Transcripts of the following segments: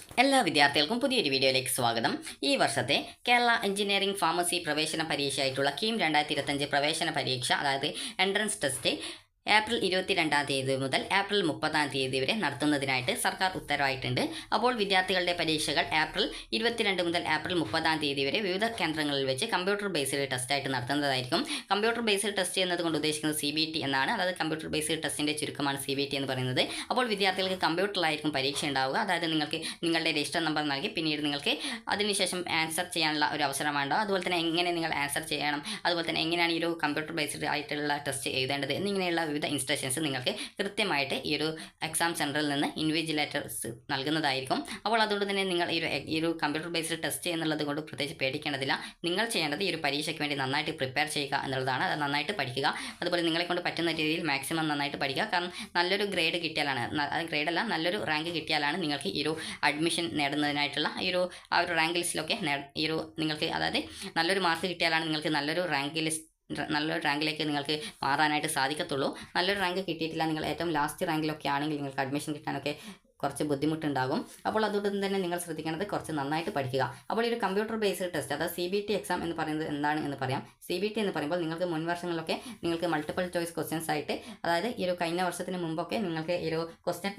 എല്ലാ വിദ്യാർത്ഥികൾക്കും പുതിയൊരു വീഡിയോയിലേക്ക് സ്വാഗതം. ഈ വർഷത്തെ കേരള എഞ്ചിനീയറിംഗ് ഫാർമസി പ്രവേശന പരീക്ഷയായിട്ടുള്ള കീം 2025 പ്രവേശന പരീക്ഷ, അതായത് എൻട്രൻസ് ടെസ്റ്റ്, ഏപ്രിൽ 22 മുതൽ ഏപ്രിൽ 30 വരെ നടത്തുന്നതിനായിട്ട് സർക്കാർ ഉത്തരവായിട്ടുണ്ട്. അപ്പോൾ വിദ്യാർത്ഥികളുടെ പരീക്ഷകൾ ഏപ്രിൽ 22 മുതൽ ഏപ്രിൽ 30 വരെ വിവിധ കേന്ദ്രങ്ങളിൽ വെച്ച് കമ്പ്യൂട്ടർ ബേസ്ഡ് ടെസ്റ്റായിട്ട് നടത്തുന്നതായിരിക്കും. കമ്പ്യൂട്ടർ ബേസ്ഡ് ടെസ്റ്റ് എന്നതുകൊണ്ട് ഉദ്ദേശിക്കുന്നത് CBT എന്നാണ്. അതായത് കമ്പ്യൂട്ടർ ബേസ്ഡ് ടെസ്റ്റിൻ്റെ ചുരുക്കമാണ് CBT എന്ന് പറയുന്നത്. അപ്പോൾ വിദ്യാർത്ഥികൾക്ക് കമ്പ്യൂട്ടറിലായിരിക്കും പരീക്ഷ ഉണ്ടാവുക. അതായത് നിങ്ങൾക്ക് നിങ്ങളുടെ രജിസ്റ്റർ നമ്പർ നൽകി പിന്നീട് നിങ്ങൾക്ക് അതിനുശേഷം ആൻസർ ചെയ്യാനുള്ള ഒരു അവസരമുണ്ടാവും. അതുപോലെ തന്നെ എങ്ങനെ നിങ്ങൾ ആൻസർ ചെയ്യണം, അതുപോലെ തന്നെ എങ്ങനെയാണ് ഈ ഒരു കമ്പ്യൂട്ടർ ബേസ്ഡ് ആയിട്ടുള്ള ടെസ്റ്റ് എഴുതേണ്ടത് എന്നിങ്ങനെയുള്ള വിവിധ ഇൻസ്ട്രക്ഷൻസ് നിങ്ങൾക്ക് കൃത്യമായിട്ട് ഈ ഒരു എക്സാം സെൻറ്ററിൽ നിന്ന് ഇൻവിജിലേറ്റേഴ്സ് നൽകുന്നതായിരിക്കും. അപ്പോൾ അതുകൊണ്ട് തന്നെ നിങ്ങൾ ഈ ഒരു കമ്പ്യൂട്ടർ ബേസ്ഡ് ടെസ്റ്റ് എന്നുള്ളത് കൊണ്ട് പ്രത്യേകിച്ച് പേടിക്കേണ്ടതില്ല. നിങ്ങൾ ചെയ്യേണ്ടത് ഈ ഒരു പരീക്ഷയ്ക്ക് വേണ്ടി നന്നായിട്ട് പ്രിപ്പയർ ചെയ്യുക എന്നുള്ളതാണ്. അത് നന്നായിട്ട് പഠിക്കുക. അതുപോലെ നിങ്ങളെക്കൊണ്ട് പറ്റുന്ന രീതിയിൽ മാക്സിമം നന്നായിട്ട് പഠിക്കുക. കാരണം നല്ലൊരു ഗ്രേഡ് കിട്ടിയാലാണ്, ഗ്രേഡല്ല നല്ലൊരു റാങ്ക് കിട്ടിയാലാണ് നിങ്ങൾക്ക് ഈ ഒരു അഡ്മിഷൻ നേടുന്നതിനായിട്ടുള്ള ഈ ഒരു റാങ്ക് ലിസ്റ്റിലൊക്കെ നിങ്ങൾക്ക്, അതായത് നല്ലൊരു മാർക്ക് കിട്ടിയാലാണ് നിങ്ങൾക്ക് നല്ലൊരു റാങ്കിലേക്ക് നിങ്ങൾക്ക് മാറാനായിട്ട് സാധിക്കത്തുള്ളൂ. നല്ലൊരു റാങ്ക് കിട്ടിയിട്ടില്ല, നിങ്ങൾ ഏറ്റവും ലാസ്റ്റ് റാങ്കിലൊക്കെ ആണെങ്കിൽ നിങ്ങൾക്ക് അഡ്മിഷൻ കിട്ടാനൊക്കെ കുറച്ച് ബുദ്ധിമുട്ടുണ്ടാകും. അപ്പോൾ അതുകൊണ്ട് തന്നെ നിങ്ങൾ ശ്രദ്ധിക്കേണ്ടത് കുറച്ച് നന്നായിട്ട് പഠിക്കുക. അപ്പോൾ ഈ ഒരു കമ്പ്യൂട്ടർ ബേസ്ഡ് ടെസ്റ്റ്, അതായത് CBT എക്സാം എന്ന് പറയുന്നത് എന്താണ് എന്ന് പറയാം. CBT എന്ന് പറയുമ്പോൾ നിങ്ങൾക്ക് മുൻ വർഷങ്ങളിലൊക്കെ നിങ്ങൾക്ക് മൾട്ടിപ്പിൾ ചോയ്സ് ക്വസ്റ്റ്യൻസ് ആയിട്ട്, അതായത് ഈ ഒരു കഴിഞ്ഞ വർഷത്തിന് മുമ്പൊക്കെ നിങ്ങൾക്ക് ഈ ഒരു ക്വസ്റ്റ്യൻ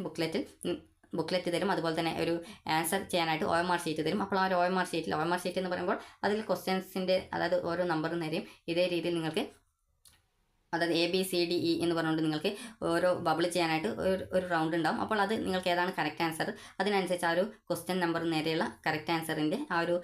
ബുക്ക്ലെറ്റ് തരും. അതുപോലെ തന്നെ ഒരു ആൻസർ ചെയ്യാനായിട്ട് OMR ഷീറ്റ് തരും. അപ്പോൾ ആ ഒരു OMR ഷീറ്റ് എന്ന് പറയുമ്പോൾ അതിൽ ക്വസ്റ്റ്യൻസിൻ്റെ, അതായത് ഓരോ നമ്പർ നേരെയും ഇതേ രീതിയിൽ നിങ്ങൾക്ക്, അതായത് ABCDE എന്ന് പറഞ്ഞുകൊണ്ട് നിങ്ങൾക്ക് ഓരോ ബബിൾ ചെയ്യാനായിട്ട് ഒരു റൗണ്ട് ഉണ്ടാവും. അപ്പോൾ അത് നിങ്ങൾക്ക് ഏതാണ് കറക്റ്റ് ആൻസർ, അതിനനുസരിച്ച് ആ ഒരു ക്വസ്റ്റ്യൻ നമ്പർ നേരെയുള്ള കറക്റ്റ് ആൻസറിൻ്റെ ആ ഒരു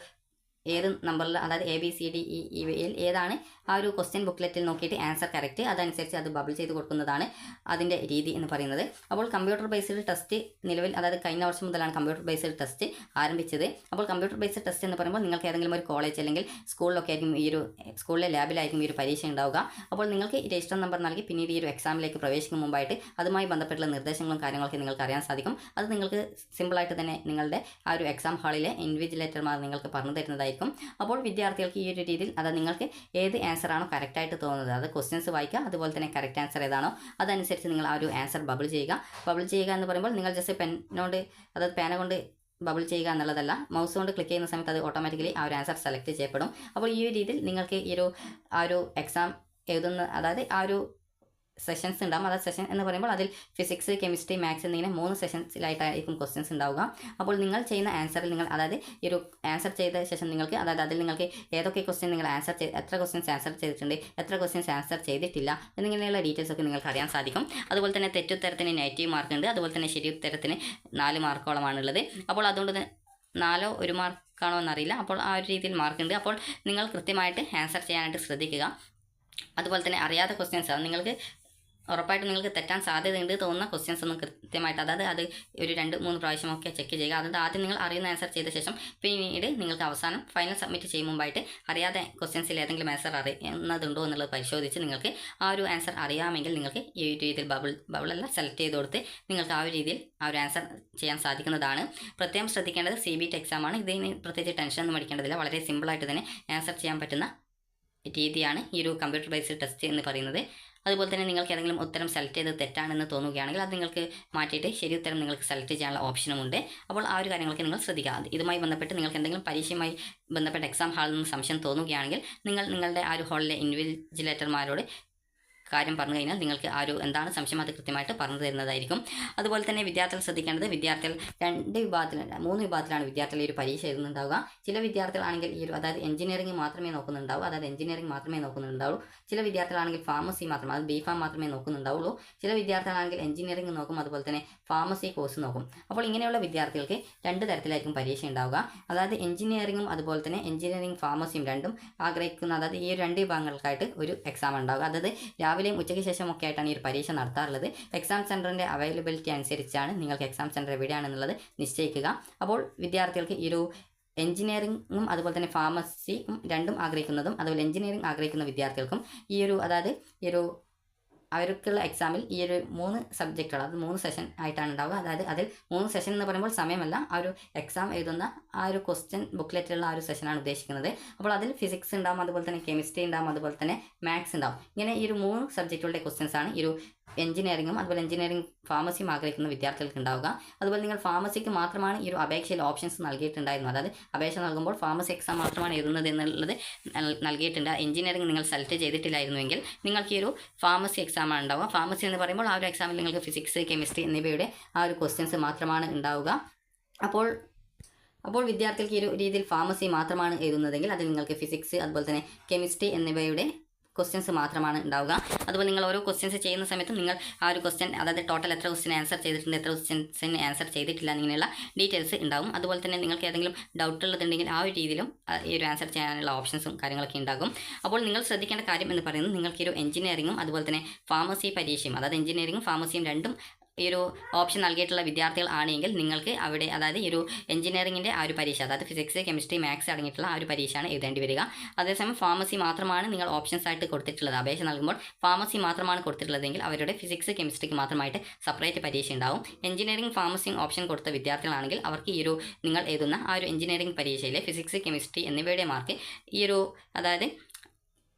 ഏത് നമ്പറിൽ, അതായത് ABCDE ഇവയിൽ ഏതാണ് ആ ഒരു ക്വസ്റ്റ്യൻ ബുക്ക്ലെറ്റിൽ നോക്കിയിട്ട് ആൻസർ കറക്റ്റ്, അതനുസരിച്ച് അത് ബബിൾ ചെയ്ത് കൊടുക്കുന്നതാണ് അതിൻ്റെ രീതി എന്ന് പറയുന്നത്. അപ്പോൾ കമ്പ്യൂട്ടർ ബേസ്ഡ് ടെസ്റ്റ് നിലവിൽ, അതായത് കഴിഞ്ഞ വർഷം മുതലാണ് കമ്പ്യൂട്ടർ ബേസ്ഡ് ടെസ്റ്റ് ആരംഭിച്ചത്. അപ്പോൾ കമ്പ്യൂട്ടർ ബേസ്ഡ് ടെസ്റ്റ് എന്ന് പറയുമ്പോൾ നിങ്ങൾക്ക് ഏതെങ്കിലും ഒരു കോളേജ് അല്ലെങ്കിൽ സ്കൂളിലൊക്കെ ആയിരിക്കും ഈ ഒരു സ്കൂളിലെ ലാബിലായിരിക്കും ഈ ഒരു പരീക്ഷ ഉണ്ടാവുക. അപ്പോൾ നിങ്ങൾക്ക് രജിസ്റ്റർ നമ്പർ നൽകി പിന്നീട് ഈ ഒരു എക്സാമിലേക്ക് പ്രവേശിക്കും മുമ്പായിട്ട് അതുമായി ബന്ധപ്പെട്ടുള്ള നിർദ്ദേശങ്ങളും കാര്യങ്ങളൊക്കെ നിങ്ങൾക്ക് അറിയാൻ സാധിക്കും. അത് നിങ്ങൾക്ക് സിമ്പിളായിട്ട് തന്നെ നിങ്ങളുടെ ആ ഒരു എക്സാം ഹാളിലെ ഇൻവിജിലേറ്റർമാർ നിങ്ങൾക്ക് പറഞ്ഞു തരുന്നതായിരിക്കും. അപ്പോൾ വിദ്യാർത്ഥികൾക്ക് ഈ ഒരു രീതിയിൽ, അതായത് നിങ്ങൾക്ക് ഏത് ആൻസറാണോ കറക്റ്റായിട്ട് തോന്നുന്നത്, അത് ക്വസ്റ്റ്യൻസ് വായിക്കുക. അതുപോലെ തന്നെ കറക്റ്റ് ആൻസർ ഏതാണോ അതനുസരിച്ച് നിങ്ങൾ ആ ഒരു ആൻസർ ബബിൾ ചെയ്യുക എന്ന് പറയുമ്പോൾ നിങ്ങൾ ജസ്റ്റ് പെന്നോണ്ട്, അതായത് പേന കൊണ്ട് ബബിൾ ചെയ്യുക എന്നുള്ളതല്ല, മൗസ് കൊണ്ട് ക്ലിക്ക് ചെയ്യുന്ന സമയത്ത് അത് ഓട്ടോമാറ്റിക്കലി ആ ഒരു ആൻസർ സെലക്ട് ചെയ്യപ്പെടും. അപ്പോൾ ഈ ഒരു രീതിയിൽ നിങ്ങൾക്ക് ആ ഒരു എക്സാം എഴുതുന്ന, അതായത് ആ ഒരു സെഷൻസ് ഉണ്ടാകും. അതായത് സെഷൻ എന്ന് പറയുമ്പോൾ അതിൽ ഫിസിക്സ്, കെമിസ്ട്രി, മാത്സ് എന്നിങ്ങനെ 3 സെഷൻസിലായിട്ടായിരിക്കും ക്വസ്റ്റ്യൻസ് ഉണ്ടാവുക. അപ്പോൾ നിങ്ങൾ ചെയ്യുന്ന ആൻസറിൽ നിങ്ങൾ, അതായത് ഈ ഒരു ആൻസർ ചെയ്ത ശേഷം നിങ്ങൾക്ക്, അതായത് അതിൽ നിങ്ങൾക്ക് ഏതൊക്കെ ക്വസ്റ്റ്യൻ നിങ്ങൾ എത്ര ക്വസ്റ്റ്യൻസ് ആൻസർ ചെയ്തിട്ടുണ്ട്, എത്ര ക്വസ്റ്റ്യൻസ് ആൻസർ ചെയ്തിട്ടില്ല എന്നിങ്ങനെയുള്ള ഡീറ്റെയിൽസ് ഒക്കെ നിങ്ങൾക്ക് അറിയാൻ സാധിക്കും. അതുപോലെ തന്നെ തെറ്റുത്തരത്തിന് നെഗറ്റീവ് മാർക്ക് ഉണ്ട്. അതുപോലെ തന്നെ ശരിയുത്തരത്തിന് 4 മാർക്കോളമാണുള്ളത്. അപ്പോൾ അതുകൊണ്ട് 4 1 മാർക്കാണോ എന്നറിയില്ല. അപ്പോൾ ആ ഒരു രീതിയിൽ മാർക്കുണ്ട്. അപ്പോൾ നിങ്ങൾ കൃത്യമായിട്ട് ആൻസർ ചെയ്യാനായിട്ട് ശ്രദ്ധിക്കുക. അതുപോലെ തന്നെ അറിയാത്ത ക്വസ്റ്റ്യൻസ്, അത് നിങ്ങൾക്ക് ഉറപ്പായിട്ടും നിങ്ങൾക്ക് തെറ്റാൻ സാധ്യതയുണ്ട് തോന്നുന്ന ക്വസ്റ്റ്യൻസ് ഒന്നും കൃത്യമായിട്ട്, അതായത് അത് ഒരു 2-3 പ്രാവശ്യമൊക്കെ ചെക്ക് ചെയ്യുക. അതായത് ആദ്യം നിങ്ങൾ അറിയുന്ന ആൻസർ ചെയ്ത ശേഷം പിന്നീട് നിങ്ങൾക്ക് അവസാനം ഫൈനൽ സബ്മിറ്റ് ചെയ്യും മുമ്പായിട്ട് അറിയാതെ ക്വസ്റ്റ്യൻസിൽ ഏതെങ്കിലും ആൻസർ അറിയുന്നതുണ്ടോ എന്നുള്ളത് പരിശോധിച്ച് നിങ്ങൾക്ക് ആ ഒരു ആൻസർ അറിയാമെങ്കിൽ നിങ്ങൾക്ക് ഈ രീതിയിൽ ബബിളെല്ലാം സെലക്ട് ചെയ്ത് കൊടുത്ത് നിങ്ങൾക്ക് ആ ഒരു രീതിയിൽ ആ ഒരു ആൻസർ ചെയ്യാൻ സാധിക്കുന്നതാണ്. പ്രത്യേകം ശ്രദ്ധിക്കേണ്ടത് CBT എക്സാമാണ്. ഇതിന് പ്രത്യേകിച്ച് ടെൻഷനൊന്നും അടിക്കേണ്ടതില്ല. വളരെ സിമ്പിളായിട്ട് തന്നെ ആൻസർ ചെയ്യാൻ പറ്റുന്ന രീതിയാണ് ഈ ഒരു കമ്പ്യൂട്ടർ ബേസ്ഡ് ടെസ്റ്റ് എന്ന് പറയുന്നത്. അതുപോലെ തന്നെ നിങ്ങൾക്ക് ഏതെങ്കിലും ഉത്തരം സെലക്ട് ചെയ്ത് തെറ്റാണെന്ന് തോന്നുകയാണെങ്കിൽ അത് നിങ്ങൾക്ക് മാറ്റിയിട്ട് ശരി ഉത്തരം നിങ്ങൾക്ക് സെലക്ട് ചെയ്യാനുള്ള ഓപ്ഷനുമുണ്ട്. അപ്പോൾ ആ ഒരു കാര്യങ്ങളൊക്കെ നിങ്ങൾ ശ്രദ്ധിക്കുക. ഇതുമായി ബന്ധപ്പെട്ട് നിങ്ങൾക്ക് എന്തെങ്കിലും പരീക്ഷയുമായി ബന്ധപ്പെട്ട എക്സാം ഹാളിൽ നിന്ന് സംശയം തോന്നുകയാണെങ്കിൽ നിങ്ങൾ നിങ്ങളുടെ ആ ഒരു ഹാളിലെ ഇൻവിജിലേറ്റർമാരോട് കാര്യം പറഞ്ഞു കഴിഞ്ഞാൽ നിങ്ങൾക്ക് ആ ഒരു എന്താണ് സംശയം അത് കൃത്യമായിട്ട് പറഞ്ഞു തരുന്നതായിരിക്കും. അതുപോലെ തന്നെ വിദ്യാർത്ഥികൾ ശ്രദ്ധിക്കേണ്ടത്, വിദ്യാർത്ഥികൾ 3 വിഭാഗത്തിലാണ് വിദ്യാർത്ഥികൾ ഈ ഒരു പരീക്ഷ എഴുതുന്നുണ്ടാവുക. ചില വിദ്യാർത്ഥികളാണെങ്കിൽ അതായത് എഞ്ചിനീയറിംഗ് മാത്രമേ നോക്കുന്നുണ്ടാവൂ. ചില വിദ്യാർത്ഥികളാണെങ്കിൽ ഫാർമസി മാത്രം, അത് B.Pharm മാത്രമേ നോക്കുന്നുണ്ടാവുള്ളൂ. ചില വിദ്യാർത്ഥികളാണെങ്കിൽ എഞ്ചിനീയറിംഗ് നോക്കും, അതുപോലെ തന്നെ ഫാർമസി കോഴ്സ് നോക്കും. അപ്പോൾ ഇങ്ങനെയുള്ള വിദ്യാർത്ഥികൾക്ക് 2 തരത്തിലായിരിക്കും പരീക്ഷ ഉണ്ടാവുക. അതായത് എഞ്ചിനീയറിംഗും അതുപോലെ തന്നെ എഞ്ചിനീയറിംഗ് ഫാർമസിയും രണ്ടും ആഗ്രഹിക്കുന്ന, അതായത് ഈ 2 വിഭാഗങ്ങൾക്കായിട്ട് ഒരു എക്സാം ഉണ്ടാവുക. അതായത് രാവിലെയും ഉച്ചയ്ക്ക് ശേഷമൊക്കെ ആയിട്ടാണ് ഈ ഒരു പരീക്ഷ നടത്താറുള്ളത്. എക്സാം സെൻറ്ററിൻ്റെ അവൈലബിലിറ്റി അനുസരിച്ചാണ് നിങ്ങൾക്ക് എക്സാം സെൻറ്റർ എവിടെയാണെന്നുള്ളത് നിശ്ചയിക്കുക. അപ്പോൾ വിദ്യാർത്ഥികൾക്ക് ഈ ഒരു എഞ്ചിനീയറിംഗും അതുപോലെ തന്നെ ഫാർമസിയും രണ്ടും ആഗ്രഹിക്കുന്നതും, അതുപോലെ എഞ്ചിനീയറിംഗ് ആഗ്രഹിക്കുന്ന വിദ്യാർത്ഥികൾക്കും അതായത് അവർക്കുള്ള എക്സാമിൽ ഈ ഒരു 3 സബ്ജക്റ്റുകൾ, അത് 3 സെഷൻ ആയിട്ടാണ് ഉണ്ടാവുക. അതായത് അതിൽ 3 സെഷൻ എന്ന് പറയുമ്പോൾ സമയമല്ല, ആ ഒരു എക്സാം എഴുതുന്ന ആ ഒരു ക്വസ്റ്റ്യൻ ബുക്ക്ലെറ്റിലുള്ള ആ ഒരു സെഷനാണ് ഉദ്ദേശിക്കുന്നത്. അപ്പോൾ അതിൽ ഫിസിക്സ് ഉണ്ടാവും, അതുപോലെ തന്നെ കെമിസ്ട്രി ഉണ്ടാവും, അതുപോലെ തന്നെ മാത്സ് ഉണ്ടാവും. ഇങ്ങനെ ഈ ഒരു 3 സബ്ജക്റ്റുകളുടെ ക്വസ്റ്റ്യൻസ് ആണ് ഈ ഒരു എഞ്ചിനീയറിംഗും അതുപോലെ എഞ്ചിനീയറിംഗ് ഫാർമസിയും ആഗ്രഹിക്കുന്ന വിദ്യാർത്ഥികൾക്ക് ഉണ്ടാവുക. അതുപോലെ നിങ്ങൾ ഫാർമസിക്ക് മാത്രമാണ് ഈ ഒരു അപേക്ഷയിൽ ഓപ്ഷൻസ് നൽകിയിട്ടുണ്ടായിരുന്നു. അതായത് അപേക്ഷ നൽകുമ്പോൾ ഫാർമസി എക്സാം മാത്രമാണ് എഴുതുന്നത് എന്നുള്ളത് നൽകിയിട്ടുണ്ട്. എഞ്ചിനീയറിംഗ് നിങ്ങൾ സെലക്ട് ചെയ്തിട്ടില്ലായിരുന്നുവെങ്കിൽ നിങ്ങൾക്ക് ഈ ഒരു ഫാർമസി എക്സാമാണ് ഉണ്ടാവുക. ഫാർമസി എന്ന് പറയുമ്പോൾ ആ ഒരു എക്സാമിൽ നിങ്ങൾക്ക് ഫിസിക്സ്, കെമിസ്ട്രി എന്നിവയുടെ ആ ഒരു ക്വസ്റ്റ്യൻസ് മാത്രമാണ് ഉണ്ടാവുക. അപ്പോൾ വിദ്യാർത്ഥികൾക്ക് ഈ ഒരു രീതിയിൽ ഫാർമസി മാത്രമാണ് എഴുതുന്നതെങ്കിൽ അതിൽ നിങ്ങൾക്ക് ഫിസിക്സ്, അതുപോലെ തന്നെ കെമിസ്ട്രി എന്നിവയുടെ ക്വസ്റ്റ്യൻസ് മാത്രമാണ് ഉണ്ടാവുക. അതുപോലെ നിങ്ങൾ ഓരോ ക്വസ്റ്റ്യൻസ് ചെയ്യുന്ന സമയത്തും നിങ്ങൾ ആ ഒരു ക്വസ്റ്റ്യൻ, അതായത് ടോട്ടൽ എത്ര ക്വസ്റ്റ്യൻ ആൻസർ ചെയ്തിട്ടുണ്ട്, എത്ര ക്വസ്റ്റ്യൻസിന് ആൻസർ ചെയ്തിട്ടില്ല എന്നിങ്ങനെയുള്ള ഡീറ്റെയിൽസ് ഉണ്ടാകും. അതുപോലെ തന്നെ നിങ്ങൾക്ക് ഏതെങ്കിലും ഡൗട്ട് ഉള്ളതുണ്ടെങ്കിൽ ആ ഒരു രീതിയിലും ഈ ഒരു ആൻസർ ചെയ്യാനുള്ള ഓപ്ഷൻസും കാര്യങ്ങളൊക്കെ ഉണ്ടാകും. അപ്പോൾ നിങ്ങൾ ശ്രദ്ധിക്കേണ്ട കാര്യം എന്ന് പറയുന്നത് നിങ്ങൾക്ക് ഈ ഒരു എഞ്ചിനീയറിംഗും അതുപോലെ തന്നെ ഫാർമസി പരീക്ഷയും, അതായത് എഞ്ചിനീയറിംഗും ഫാർമസിയും രണ്ടും ഈ ഒരു ഓപ്ഷൻ നൽകിയിട്ടുള്ള വിദ്യാർത്ഥികൾ ആണെങ്കിൽ നിങ്ങൾക്ക് അവിടെ, അതായത് ഈ ഒരു എഞ്ചിനീയറിംഗിൻ്റെ ആ ഒരു പരീക്ഷ, അതായത് ഫിസിക്സ്, കെമിസ്ട്രി, മാത്സ് അടങ്ങിയിട്ടുള്ള ആ ഒരു പരീക്ഷയാണ് എഴുതേണ്ടി വരിക. അതേസമയം ഫാർമസി മാത്രമാണ് നിങ്ങൾ ഓപ്ഷൻസ് ആയിട്ട് കൊടുത്തിട്ടുള്ളത്, അപേക്ഷ നൽകുമ്പോൾ ഫാർമസി മാത്രമാണ് കൊടുത്തിട്ടുള്ളതെങ്കിൽ അവരുടെ ഫിസിക്സ്, കെമിസ്ട്രിക്ക് മാത്രമായിട്ട് സെപ്പറേറ്റ് പരീക്ഷ ഉണ്ടാവും. എഞ്ചിനീയറിംഗ്, ഫാർമസിയും ഓപ്ഷൻ കൊടുത്ത വിദ്യാർത്ഥികളാണെങ്കിൽ അവർക്ക് ഈ ഒരു നിങ്ങൾ എഴുതുന്ന ആ ഒരു എഞ്ചിനീയറിംഗ് പരീക്ഷയിലെ ഫിസിക്സ്, കെമിസ്ട്രി എന്നിവയുടെ മാർക്ക് ഈ ഒരു, അതായത്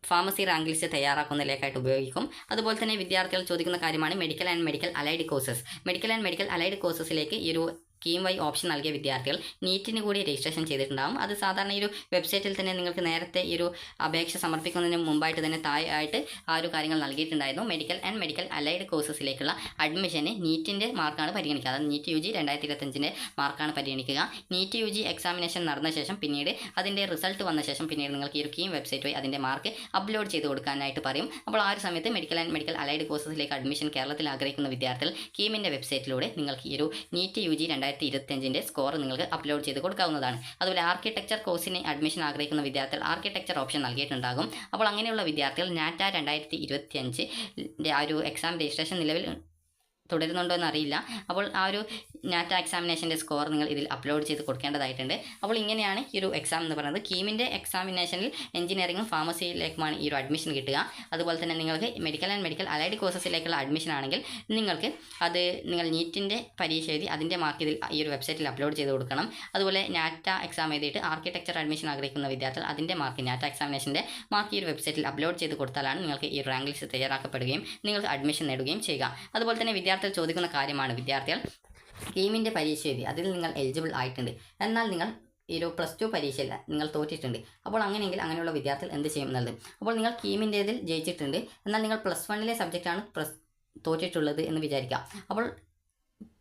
ഫാർമസി റാങ്ക് ലിസ്റ്റ് തയ്യാറാക്കുന്നതിലേക്കായിട്ട് ഉപയോഗിക്കും. അതുപോലെ തന്നെ വിദ്യാർത്ഥികൾ ചോദിക്കുന്ന കാര്യമാണ് medical and medical allied courses. Medical and medical allied കോഴ്സസിലേക്ക് ഈ ഒരു കീം വൈ ഓപ്ഷൻ നൽകിയ വിദ്യാർത്ഥികൾ നീറ്റിന് കൂടി രജിസ്ട്രേഷൻ ചെയ്തിട്ടുണ്ടാകും. അത് സാധാരണ ഈ ഒരു വെബ്സൈറ്റിൽ തന്നെ നിങ്ങൾക്ക് നേരത്തെ ഈ ഒരു അപേക്ഷ സമർപ്പിക്കുന്നതിന് മുമ്പായിട്ട് തന്നെ താഴെയായിട്ട് ആ ഒരു കാര്യങ്ങൾ നൽകിയിട്ടുണ്ടായിരുന്നു. മെഡിക്കൽ ആൻഡ് മെഡിക്കൽ അലൈഡ് കോഴ്സസിലേക്കുള്ള അഡ്മിഷന് നീറ്റിൻ്റെ മാർക്കാണ് പരിഗണിക്കുക. അതായത് നീറ്റ് UG 2025 മാർക്കാണ് പരിഗണിക്കുക. നീറ്റ് UG എക്സാമിനേഷൻ നടന്ന ശേഷം പിന്നീട് അതിൻ്റെ റിസൾട്ട് വന്ന ശേഷം പിന്നീട് നിങ്ങൾക്ക് ഈ ഒരു കീം വെബ്സൈറ്റ് വഴി അതിൻ്റെ മാർക്ക് അപ്ലോഡ് ചെയ്ത് കൊടുക്കാനായിട്ട് പറയും. അപ്പോൾ ആ ഒരു സമയത്ത് മെഡിക്കൽ ആൻഡ് മെഡിക്കൽ അലൈഡ് കോഴ്സസിലേക്ക് അഡ്മിഷൻ കേരളത്തിൽ ആഗ്രഹിക്കുന്ന വിദ്യാർത്ഥികൾ കീമിൻ്റെ വെബ്സൈറ്റിലൂടെ നിങ്ങൾക്ക് ഈ ഒരു നീറ്റ് UG 2025 സ്കോർ നിങ്ങൾക്ക് അപ്ലോഡ് ചെയ്ത് കൊടുക്കാവുന്നതാണ്. അതുപോലെ ആർക്കിടെക്ചർ കോഴ്സിന് അഡ്മിഷൻ ആഗ്രഹിക്കുന്ന വിദ്യാർത്ഥികൾ ആർക്കിടെക്ചർ ഓപ്ഷൻ നൽകിയിട്ടുണ്ടാകും. അപ്പോൾ അങ്ങനെയുള്ള വിദ്യാർത്ഥികൾ നാറ്റ 2025 ആ ഒരു എക്സാം രജിസ്ട്രേഷൻ നിലവിൽ തുടരുന്നുണ്ടോ എന്നറിയില്ല. അപ്പോൾ ആ ഒരു നാറ്റ എക്സാമിനേഷൻ്റെ സ്കോർ നിങ്ങൾ ഇതിൽ അപ്ലോഡ് ചെയ്ത് കൊടുക്കേണ്ടതായിട്ടുണ്ട്. അപ്പോൾ ഇങ്ങനെയാണ് ഈ ഒരു എക്സാം എന്ന് പറയുന്നത്. കീമിൻ്റെ എക്സാമിനേഷനിൽ എഞ്ചിനീയറിംഗും ഫാർമസിയിലേക്കുമാണ് ഈ ഒരു അഡ്മിഷൻ കിട്ടുക. അതുപോലെ തന്നെ നിങ്ങൾക്ക് മെഡിക്കൽ ആൻഡ് മെഡിക്കൽ അലൈഡ് കോഴ്സസിലേക്കുള്ള അഡ്മിഷൻ ആണെങ്കിൽ നിങ്ങൾക്ക് അത് നിങ്ങൾ നീറ്റിൻ്റെ പരീക്ഷ എഴുതി അതിൻ്റെ മാർക്ക് ഇതിൽ ഈ ഒരു വെബ്സൈറ്റിൽ അപ്ലോഡ് ചെയ്ത് കൊടുക്കണം. അതുപോലെ നാറ്റ എക്സാം എഴുതിയിട്ട് ആർക്കിടെക്ചർ അഡ്മിഷൻ ആഗ്രഹിക്കുന്ന വിദ്യാർത്ഥികൾ അതിൻ്റെ മാർക്ക്, നാറ്റ എക്സാമിനേഷൻ്റെ മാർക്ക് ഈ ഒരു വെബ്സൈറ്റിൽ അപ്ലോഡ് ചെയ്ത് കൊടുത്താലാണ് നിങ്ങൾക്ക് ഈ റാങ്ക് ലിസ്റ്റ് തയ്യാറാക്കപ്പെടുകയും നിങ്ങൾക്ക് അഡ്മിഷൻ നേടുകയും ചെയ്യുക. അതുപോലെ തന്നെ വിദ്യാർത്ഥികൾ ചോദിക്കുന്ന കാര്യമാണ്, വിദ്യാർത്ഥികൾ കീമിൻ്റെ പരീക്ഷ എഴുതി അതിൽ നിങ്ങൾ എലിജിബിൾ ആയിട്ടുണ്ട്, എന്നാൽ നിങ്ങൾ ഈ ഒരു +2 പരീക്ഷയിൽ നിങ്ങൾ തോറ്റിട്ടുണ്ട്. അപ്പോൾ അങ്ങനെയെങ്കിൽ അങ്ങനെയുള്ള വിദ്യാർത്ഥികൾ എന്ത് ചെയ്യും എന്നുള്ളത്. അപ്പോൾ നിങ്ങൾ കീമിൻ്റേതിൽ ജയിച്ചിട്ടുണ്ട്, എന്നാൽ നിങ്ങൾ +1 സബ്ജക്റ്റാണ് തോറ്റിട്ടുള്ളത് എന്ന് വിചാരിക്കാം. അപ്പോൾ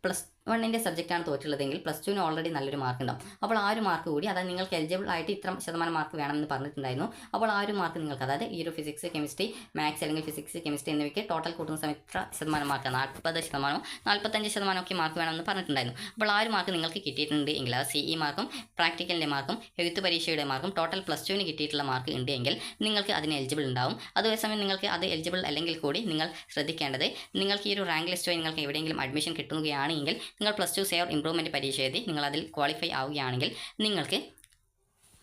+1 സബ്ജക്റ്റാണ് തോറ്റുള്ളതെങ്കിൽ +2 ഓൾറെഡി നല്ലൊരു മാർക്ക് ഉണ്ടാവും. അപ്പോൾ ആ ഒരു മാർക്ക് കൂടി, അതായത് നിങ്ങൾക്ക് എലിജിബിൾ ആയിട്ട് ഇത്ര ശതമാനം മാർക്ക് വേണമെന്ന് പറഞ്ഞിട്ടുണ്ടായിരുന്നു. അപ്പോൾ ആ ഒരു മാർക്ക് നിങ്ങൾക്ക്, അതായത് ഈ ഒരു ഫിസിക്സ്, കെമിസ്ട്രി, മാത്സ് അല്ലെങ്കിൽ ഫിസിക്സ്, കെമിസ്ട്രി എന്നിവയ്ക്ക് ടോട്ടൽ കൂട്ടുന്ന സമയത്ത് ഇത്ര ശതമാനം മാർക്ക് 40% 45% ഒക്കെ മാർക്ക് വേണമെന്ന് പറഞ്ഞിട്ടുണ്ടായിരുന്നു. അപ്പോൾ ആ ഒരു മാർക്ക് നിങ്ങൾക്ക് കിട്ടിയിട്ടുണ്ട് എങ്കിൽ, അത് CE മാർക്കും പ്രാക്ടിക്കലിൻ്റെ മാർക്കും എഴുത്ത് പരീക്ഷയുടെ മാർക്കും ടോട്ടൽ +2 കിട്ടിയിട്ടുള്ള മാർക്ക് ഉണ്ട് എങ്കിൽ നിങ്ങൾക്ക് അതിന് എലിജിബിൾ ഉണ്ടാവും. അതേസമയം നിങ്ങൾക്ക് അത് എലിജിബിൾ അല്ലെങ്കിൽ കൂടി നിങ്ങൾ ശ്രദ്ധിക്കേണ്ടത്, നിങ്ങൾക്ക് ഈ ഒരു റാങ്ക് ലിസ്റ്റ് വഴി നിങ്ങൾക്ക് എവിടെയെങ്കിലും അഡ്മിഷൻ കിട്ടുകയാണെങ്കിൽ നിങ്ങൾ +2 സേവർ ഇംപ്രൂവ്മെൻറ്റ് പരീക്ഷ എഴുതി നിങ്ങൾ അതിൽ ക്വാളിഫൈ ആവുകയാണെങ്കിൽ നിങ്ങൾക്ക്,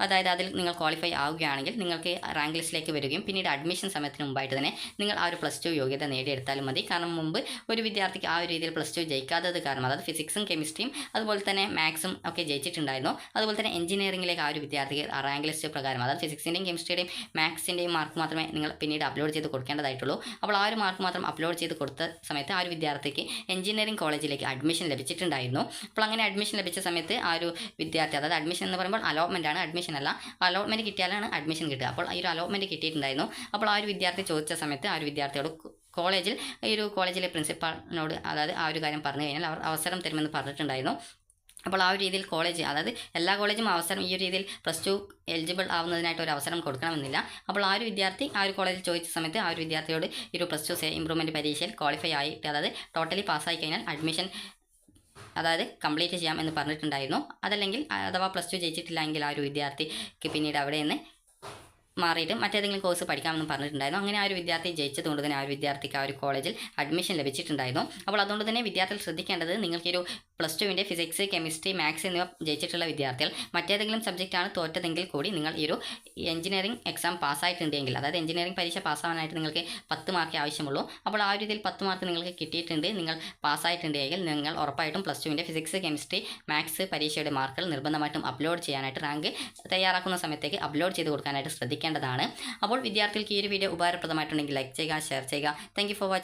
അതായത് അതിൽ നിങ്ങൾ ക്വാളിഫൈ ആവുകയാണെങ്കിൽ നിങ്ങൾക്ക് റാങ്ക് ലിസ്റ്റിലേക്ക് വരികയും പിന്നീട് അഡ്മിഷൻ സമയത്തിന് മുമ്പായിട്ട് തന്നെ നിങ്ങൾ ആ ഒരു +2 യോഗ്യത നേടിയെടുത്താലും മതി. കാരണം മുമ്പ് ഒരു വിദ്യാർത്ഥിക്ക് ആ ഒരു രീതിയിൽ +2 ജയിക്കാത്തത് കാരണം, അതായത് ഫിസിക്സും കെമിസ്ട്രിയും അതുപോലെ തന്നെ മാത്സും ഒക്കെ ജയിച്ചിട്ടുണ്ടായിരുന്നു. അതുപോലെ തന്നെ എഞ്ചിനീയറിംഗിലേക്ക് ആ ഒരു വിദ്യാർത്ഥിക്ക് റാങ്ക് ലിസ്റ്റ് പ്രകാരം, അതായത് ഫിസിക്സിൻ്റെയും കെമിസ്ട്രിയുടെയും മാത്സിൻ്റെയും മാർക്ക് മാത്രമേ നിങ്ങൾ പിന്നീട് അപ്ലോഡ് ചെയ്ത് കൊടുക്കേണ്ടതായിട്ടുള്ളൂ. അപ്പോൾ ആ ഒരു മാർക്ക് മാത്രം അപ്ലോഡ് ചെയ്ത് കൊടുത്ത സമയത്ത് ആ ഒരു വിദ്യാർത്ഥിക്ക് എഞ്ചിനീയറിംഗ് കോളേജിലേക്ക് അഡ്മിഷൻ ലഭിച്ചിട്ടുണ്ടായിരുന്നു. അപ്പോൾ അങ്ങനെ അഡ്മിഷൻ ലഭിച്ച സമയത്ത് ആ ഒരു വിദ്യാർത്ഥി, അതായത് അഡ്മിഷൻ എന്ന് പറയുമ്പോൾ അലോട്ട്മെൻ്റ് ആണ്, അഡ്മിഷൻ അല്ല, അലോട്ട്മെൻറ്റ് കിട്ടിയാലാണ് അഡ്മിഷൻ കിട്ടുക. അപ്പോൾ ഈ ഒരു അലോട്ട്മെൻറ്റ് കിട്ടിയിട്ടുണ്ടായിരുന്നു. അപ്പോൾ ആ ഒരു വിദ്യാർത്ഥി ചോദിച്ച സമയത്ത് ആ ഒരു വിദ്യാർത്ഥിയോട് ഈ ഒരു കോളേജിലെ പ്രിൻസിപ്പാളിനോട്, അതായത് ആ ഒരു കാര്യം പറഞ്ഞു കഴിഞ്ഞാൽ അവർ അവസരം തരുമെന്ന് പറഞ്ഞിട്ടുണ്ടായിരുന്നു. അപ്പോൾ ആ ഒരു രീതിയിൽ കോളേജ്, അതായത് എല്ലാ കോളേജും അവസരം ഈ ഒരു രീതിയിൽ +2 എലിജിബിൾ ആവുന്നതിനായിട്ട് ഒരു അവസരം കൊടുക്കണമെന്നില്ല. അപ്പോൾ ആ ഒരു വിദ്യാർത്ഥി ആ ഒരു കോളേജിൽ ചോദിച്ച സമയത്ത് ആ ഒരു വിദ്യാർത്ഥിയോട് ഈ ഒരു +2 ഇംപ്രൂവ്മെൻറ്റ് പരീക്ഷയിൽ ക്വാളിഫൈ ആയിട്ട്, അതായത് ടോട്ടലി പാസ്സായി കഴിഞ്ഞാൽ അഡ്മിഷൻ, അതായത് കംപ്ലീറ്റ് ചെയ്യാം എന്ന് പറഞ്ഞിട്ടുണ്ടായിരുന്നു. അതല്ലെങ്കിൽ അഥവാ +2 ജയിച്ചിട്ടില്ലെങ്കിൽ ആ ഒരു വിദ്യാർത്ഥിക്ക് പിന്നീട് അവിടെ നിന്ന് മാറിയിട്ട് മറ്റേതെങ്കിലും കോഴ്സ് പഠിക്കാമെന്ന് പറഞ്ഞിട്ടുണ്ടായിരുന്നു. അങ്ങനെ ആ ഒരു വിദ്യാർത്ഥി ജയിച്ചതുകൊണ്ട് തന്നെ ആ ഒരു വിദ്യാർത്ഥിക്ക് ആ ഒരു കോളേജിൽ അഡ്മിഷൻ ലഭിച്ചിട്ടുണ്ടായിരുന്നു. അപ്പോൾ അതുകൊണ്ട് തന്നെ വിദ്യാർത്ഥികൾ ശ്രദ്ധിക്കേണ്ടത്, നിങ്ങൾക്ക് ഒരു +2 ഫിസിക്സ്, കെമിസ്ട്രി, മാത്സ് എന്നിവ ജയിച്ചിട്ടുള്ള വിദ്യാർത്ഥികൾ മറ്റേതെങ്കിലും സബ്ജക്റ്റാണ് തോറ്റതെങ്കിൽ കൂടി നിങ്ങൾ ഈ ഒരു എഞ്ചിനീയറിംഗ് എക്സാം പാസ്സായിട്ടുണ്ടെങ്കിൽ, അതായത് എഞ്ചിനീയറിംഗ് പരീക്ഷ പാസ്സാവാനായിട്ട് നിങ്ങൾക്ക് 10 മാർക്ക് ആവശ്യമുള്ളൂ. അപ്പോൾ ആ ഒരു രീതിയിൽ 10 മാർക്ക് നിങ്ങൾക്ക് കിട്ടിയിട്ടുണ്ട്, നിങ്ങൾ പാസ്സായിട്ടുണ്ടെങ്കിൽ നിങ്ങൾ ഉറപ്പായിട്ടും +2 ഫിസിക്സ്, കെമിസ്ട്രി, മാത്സ് പരീക്ഷയുടെ മാർക്കുകൾ നിർബന്ധമായിട്ടും അപ്ലോഡ് ചെയ്യാനായിട്ട്, റാങ്ക് തയ്യാറാക്കുന്ന സമയത്തേക്ക് അപ്ലോഡ് ചെയ്ത് കൊടുക്കാനായിട്ട് ശ്രദ്ധിക്കേണ്ടതാണ്. അപ്പോൾ വിദ്യാർത്ഥികൾക്ക് ഈ ഒരു വീഡിയോ ഉപകാരപ്രദമായിട്ടുണ്ടെങ്കിൽ ലൈക്ക് ചെയ്യുക, ഷെയർ ചെയ്യുക. Thank you for watching.